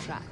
track.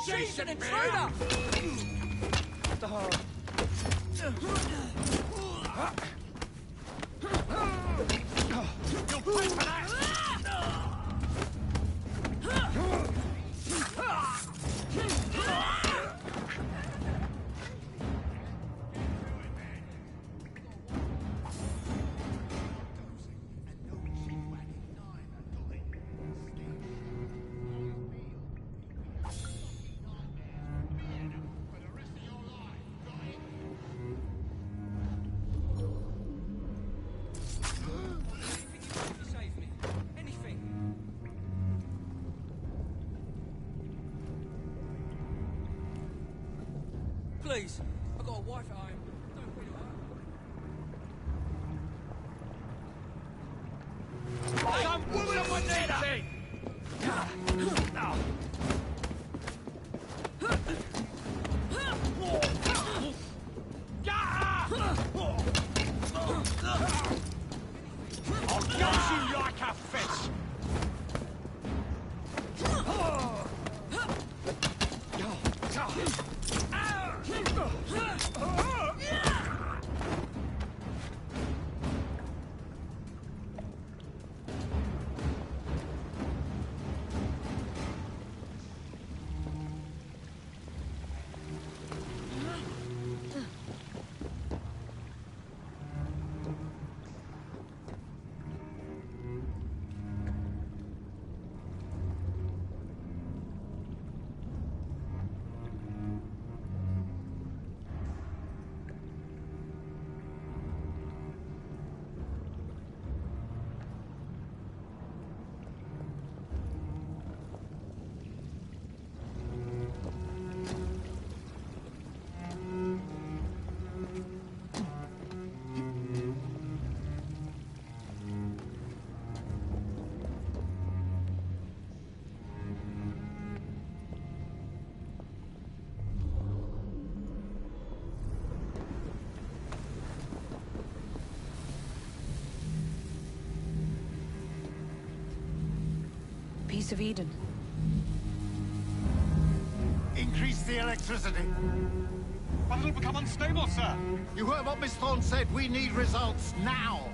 She's an intruder! You'll pay for that! Please, I've got a wife at home. Don't wheel her. Some woman on my neck! I'll go! piece of Eden. Increase the electricity. But it'll become unstable, sir. You heard what Miss Thorne said. We need results now.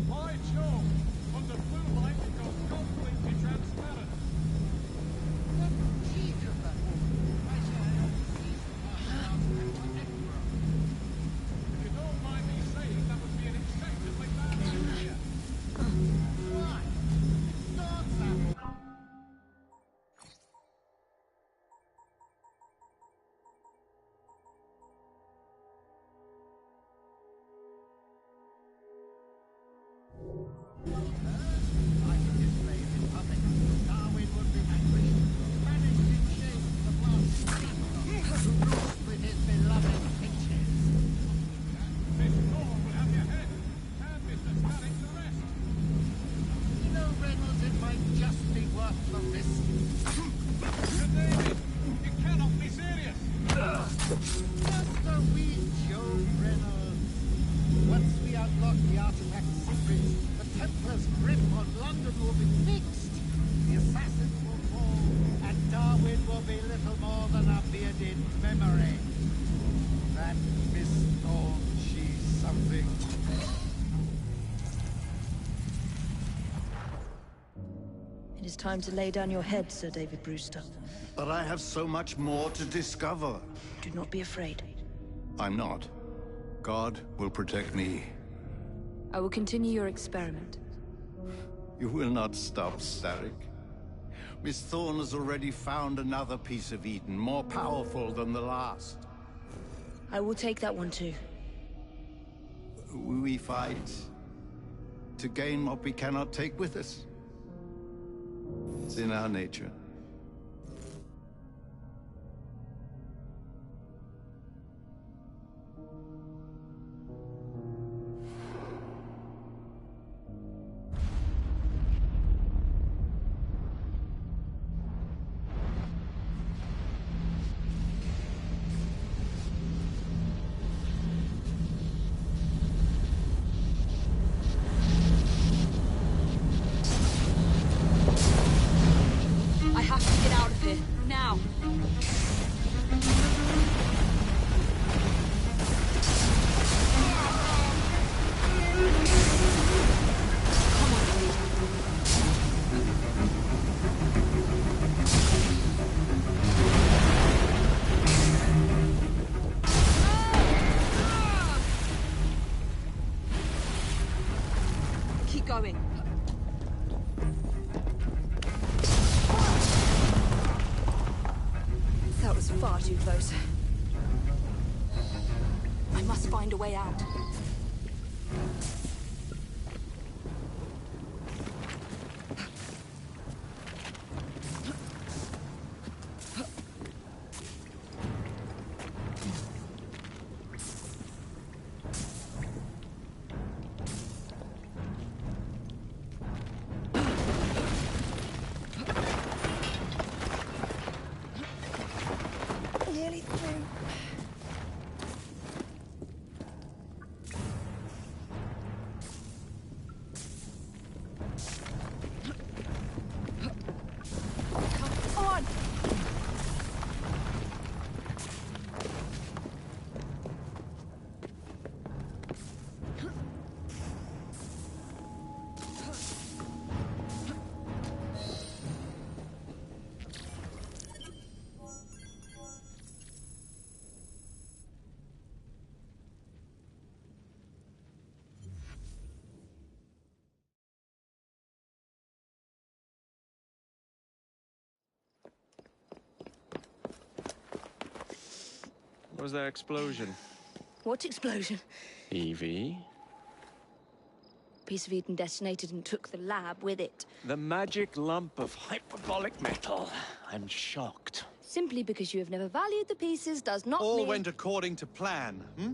Right, sure. Under blue light, it goes completely transparent. If you don't mind me saying, that would be an exceptionally bad idea. Why? Start that. Miss Thorne will have your head, and Mr. Starrick's arrest. You know, Reynolds, it might just be worth the risk. Sir David, you cannot be serious. Just a wee joke, Reynolds. Once we unlock the artifact secrets, the Templars' grip on London will be fixed. The assassins will fall, and Darwin will be little more than a bearded memory. That Miss Thorne, she's something. It is time to lay down your head, Sir David Brewster. But I have so much more to discover. Do not be afraid. I'm not. God will protect me. I will continue your experiment. You will not stop, Starrick. Miss Thorne has already found another piece of Eden, more powerful than the last. I will take that one too. We fight to gain what we cannot take with us. It's in our nature. I have to get out of here, now! Come on, Reed. Keep going. That was far too close. I must find a way out. Nearly through. Come on! What was that explosion? What explosion? Evie? Piece of Eden detonated and took the lab with it. The magic lump of hyperbolic metal. I'm shocked. Simply because you have never valued the pieces does not All mean... went according to plan, hmm?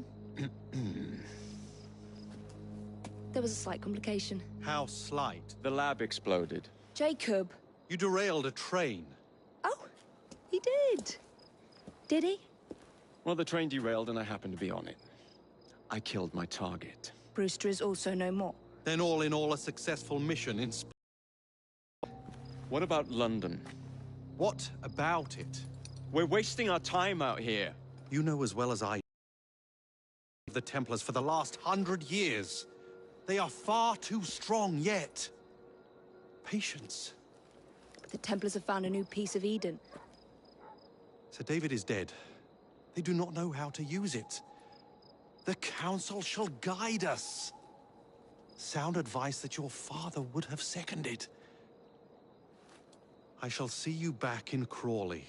There was a slight complication. How slight. The lab exploded. Jacob. You derailed a train. Oh, he did. Did he? Well, the train derailed and I happened to be on it. I killed my target. Brewster is also no more. Then all in all, a successful mission in What about London? What about it? We're wasting our time out here. You know as well as I the Templars for the last 100 years. They are far too strong yet. Patience. But the Templars have found a new piece of Eden. Sir David is dead. They do not know how to use it. The Council shall guide us. Sound advice that your father would have seconded. I shall see you back in Crawley.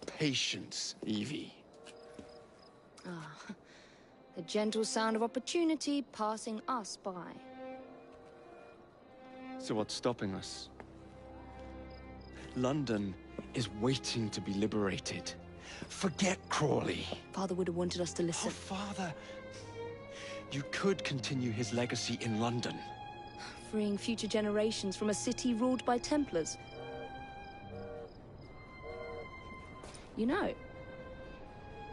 Patience, Evie. The gentle sound of opportunity passing us by. So what's stopping us? London is waiting to be liberated. Forget Crawley. Father would have wanted us to Oh, listen. Father. You could continue his legacy in London. Freeing future generations from a city ruled by Templars. You know,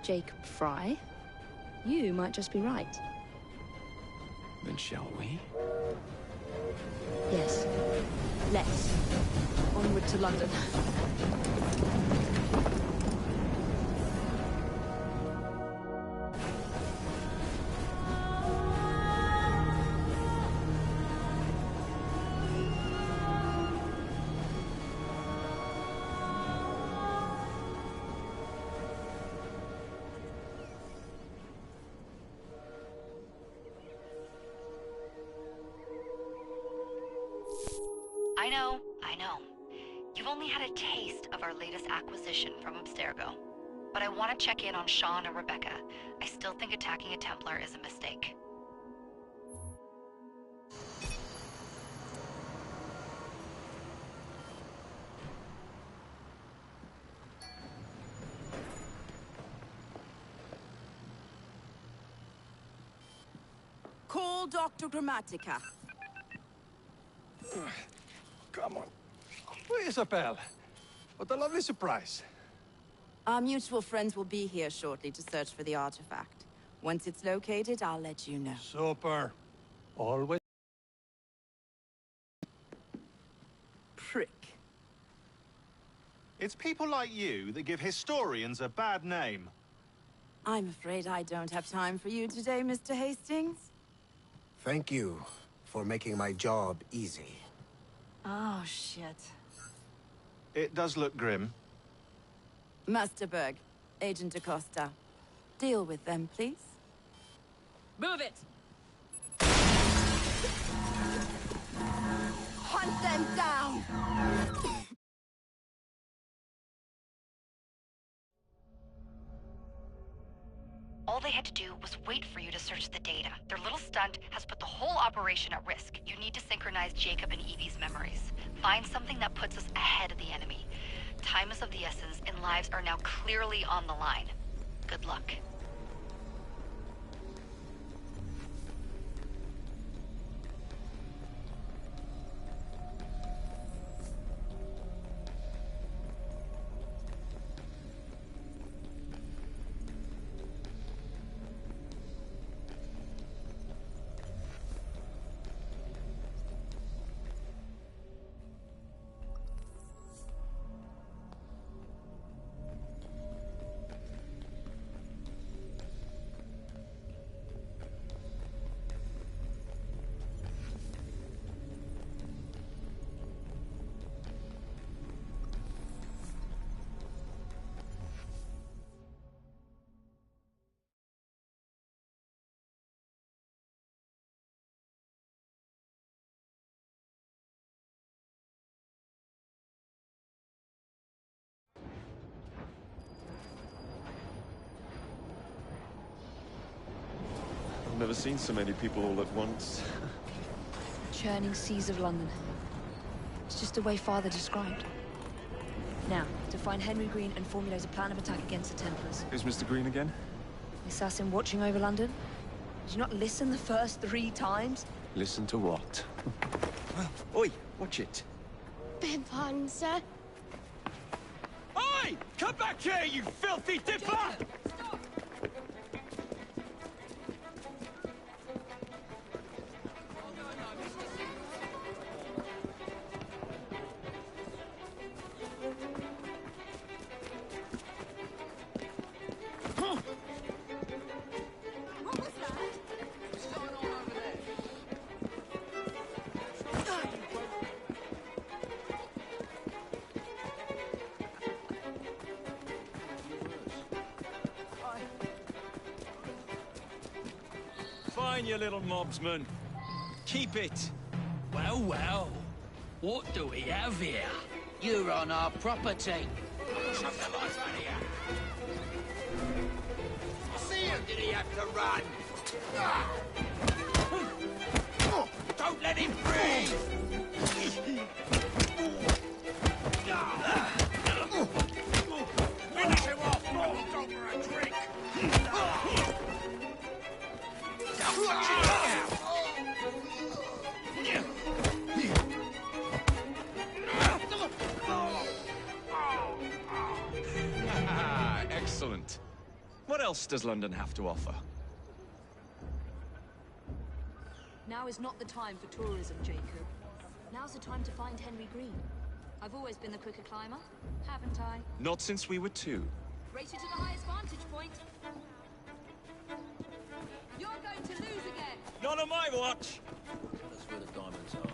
Jacob Fry, you might just be right. Then shall we? Yes. Let's. Onward to London. I know. You've only had a taste of our latest acquisition from Abstergo. But I want to check in on Sean and Rebecca. I still think attacking a Templar is a mistake. Call Dr. Grammatica. Come on. Isabel. What a lovely surprise. Our mutual friends will be here shortly to search for the artifact. Once it's located, I'll let you know. Super. Always. Prick. It's people like you that give historians a bad name. I'm afraid I don't have time for you today, Mr. Hastings. Thank you for making my job easy. Oh, shit. It does look grim. Master Berg, Agent Acosta. Deal with them, please. Move it! Hunt them down! All they had to do was wait for you to search the data. Their little stunt has put the whole operation at risk. You need to synchronize Jacob and Evie's memories. Find something that puts us ahead of the enemy. Time is of the essence, and lives are now clearly on the line. Good luck. I've never seen so many people all at once. Churning seas of London. It's just the way Father described. Now, to find Henry Green and formulate a plan of attack against the Templars. Who's Mr. Green again? The assassin watching over London? Did you not listen the first 3 times? Listen to what? Oi, watch it. Beg pardon, sir. Oi! Come back here, you filthy dipper! Fine, you little mobsman. Keep it. Well, well. What do we have here? You're on our property. Shove the lights out here. See him. Did he have to run? Don't let him breathe. Finish him off. We'll go for a drink. Excellent. What else does London have to offer? Now is not the time for tourism, Jacob. Now's the time to find Henry Green. I've always been the quicker climber, haven't I? Not since we were 2. Race you to the highest vantage point. You're going to lose again. Not on my watch. That's where the diamonds are.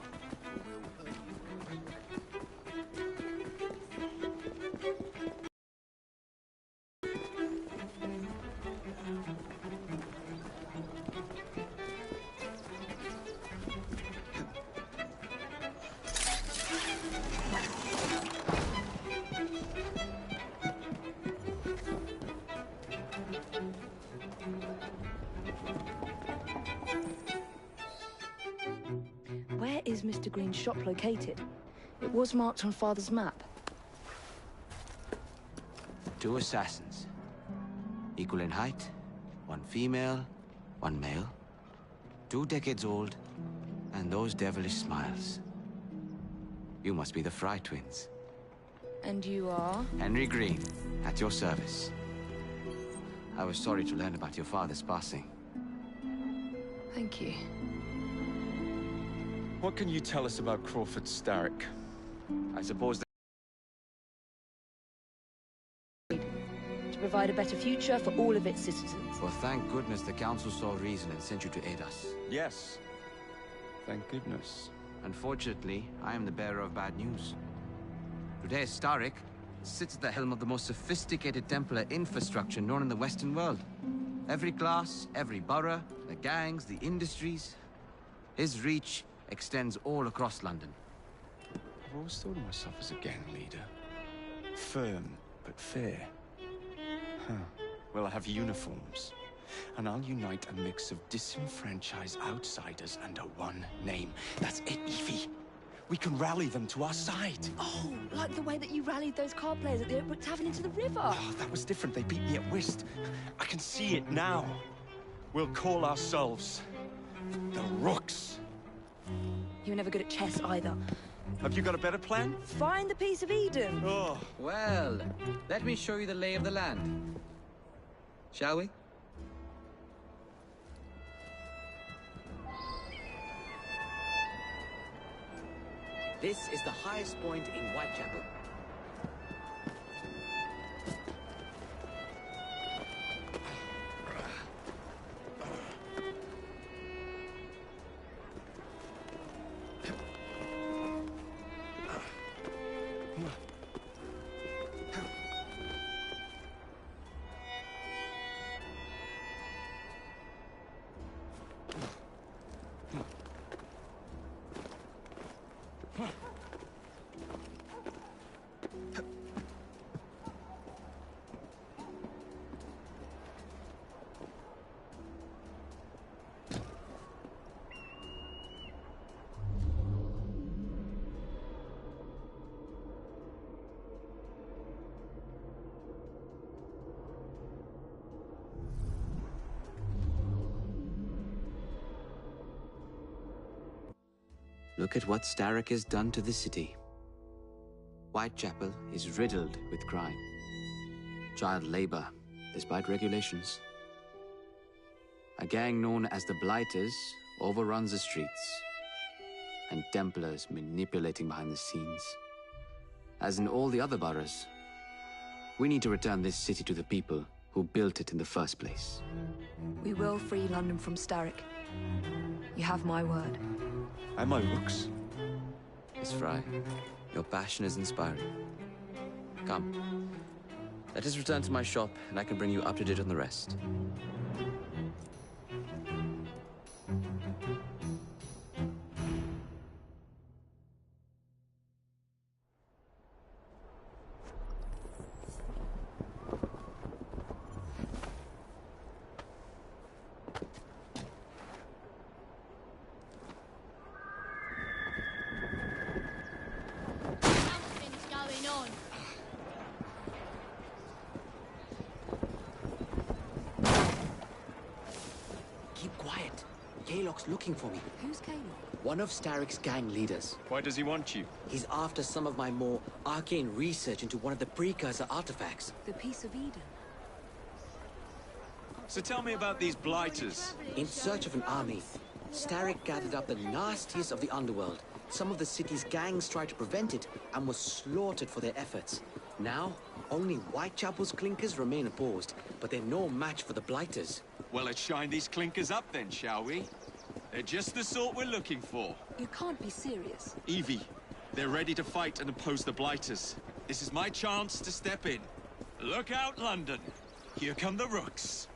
Where is Mr. Green's shop located? It was marked on Father's map. 2 assassins. Equal in height. 1 female, 1 male. 2 decades old. And those devilish smiles. You must be the Fry twins. And you are? Henry Green, at your service. I was sorry to learn about your father's passing. Thank you. What can you tell us about Crawford Starrick? I suppose To provide a better future for all of its citizens. Well, thank goodness the Council saw reason and sent you to aid us. Yes. Thank goodness. Unfortunately, I am the bearer of bad news. Today, Starrick sits at the helm of the most sophisticated Templar infrastructure known in the Western world. Every class, every borough, the gangs, the industries. His reach extends all across London. I've always thought of myself as a gang leader. Firm, but fair. Huh. Well, I have uniforms. And I'll unite a mix of disenfranchised outsiders under one name. That's it, Evie. We can rally them to our side. Oh, like the way that you rallied those card players at the Oakbrook Tavern into the river. Oh, that was different. They beat me at whist. I can see it now. We'll call ourselves the Rooks. You were never good at chess either. Have you got a better plan? Find the piece of Eden. Oh. Well, let me show you the lay of the land. Shall we? This is the highest point in Whitechapel. Look at what Starrick has done to the city. Whitechapel is riddled with crime. Child labor, despite regulations. A gang known as the Blighters overruns the streets, and Templars manipulating behind the scenes. As in all the other boroughs, we need to return this city to the people who built it in the first place. We will free London from Starrick. You have my word. And my looks. Miss Fry, your passion is inspiring. Come, let us return to my shop, and I can bring you up to date on the rest. Looking for me. Who's Caleb? One of Starrick's gang leaders. Why does he want you? He's after some of my more arcane research into one of the precursor artifacts. The Piece of Eden. So tell me about these Blighters. In search of an army, Starrick gathered up the nastiest of the underworld. Some of the city's gangs tried to prevent it and were slaughtered for their efforts. Now, only Whitechapel's clinkers remain opposed, but they're no match for the Blighters. Well, let's shine these clinkers up then, shall we? They're just the sort we're looking for. You can't be serious. Evie, they're ready to fight and oppose the Blighters. This is my chance to step in. Look out, London. Here come the Rooks.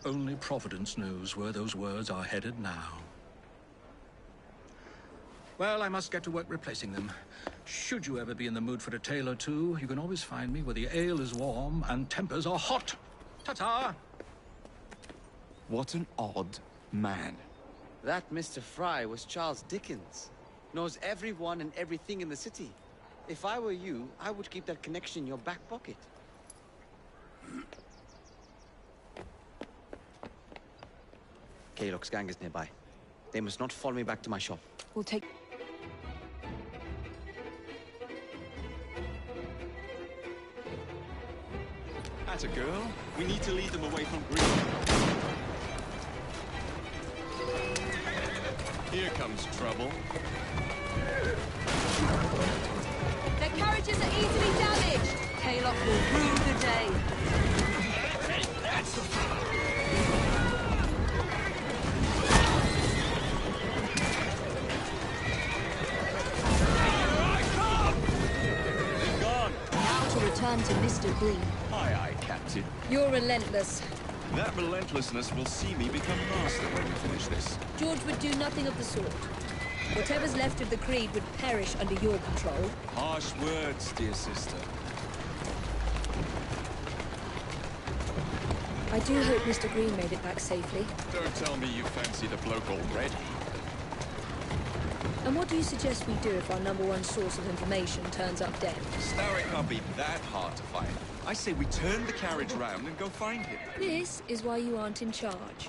Only Providence knows where those words are headed now. Well, I must get to work replacing them. Should you ever be in the mood for a tale or two, you can always find me where the ale is warm and tempers are hot. Ta-ta! What an odd man. That Mr. Fry was Charles Dickens. Knows everyone and everything in the city. If I were you, I would keep that connection in your back pocket. Kaylock's gang is nearby. They must not follow me back to my shop. We'll take... Atta girl. We need to lead them away from Green. Here comes trouble. Their carriages are easily damaged. Kaylock will rue the day. That's the... Return to Mr. Green. Aye, aye, Captain. You're relentless. That relentlessness will see me become master when we finish this. George would do nothing of the sort. Whatever's left of the Creed would perish under your control. Harsh words, dear sister. I do hope Mr. Green made it back safely. Don't tell me you fancy the bloke already. And what do you suggest we do if our #1 source of information turns up dead? Starrick can't be that hard to find. I say we turn the carriage round and go find him. This is why you aren't in charge.